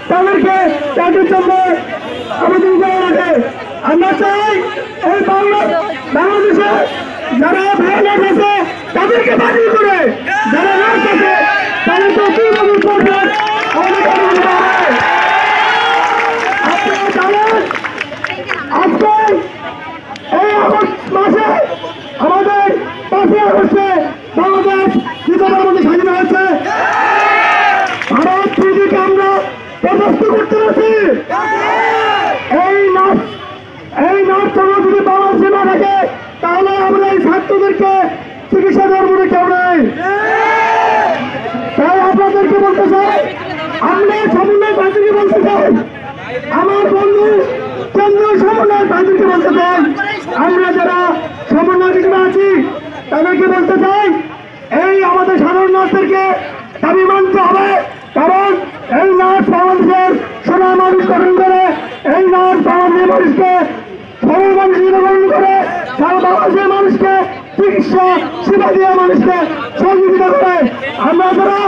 তাদেরকে চাকরির জন্য আবেদন করা লাগে। আমরা চাই এই বাংলাদেশে যারা ভাইলেট আছে তাদেরকে বাতিল করে, যারা নার্স আছে তাদেরকে 2 বছর পর আপনারা জানেন আজকে এই আগস্ট মাসে আমাদের 5ই আগস্টে বাংলাদেশ দ্বিতীয়বার মধ্যে স্বাধীন হয়েছে। ভারত বিজেপিকে আমরা পদস্থ করতে পারছি। এই নার্স যদি বাংলাদেশে না থাকে তাহলে আমরা এই ছাত্রদেরকে চিকিৎসা দেওয়ার মনে কেউ নেই। তাই আপনাদেরকে বলতে চাই, আমরা সমন্বয় বাহিনীকে বলতে চাই, আমার বন্ধু কেন্দ্রীয় সমন্বয় বাহিনীকে বলতে চাই, আমরা যারা সমন্বয় বাহিনী আছি তাদেরকে বলতে চাই, এই আমাদের সাধারণ নার্সদেরকে দাবি মানতে হবে। কারণ এই নার্স বাংলাদেশের সোনা মানুষ গঠন করে, এই নার্স বাংলাদেশের মানুষকে সরল মানুষ গঠন করে, সারা বাংলাদেশের মানুষকে চিকিৎসা সেবা দেওয়া মানুষকে সহযোগিতা করে। আমরা যারা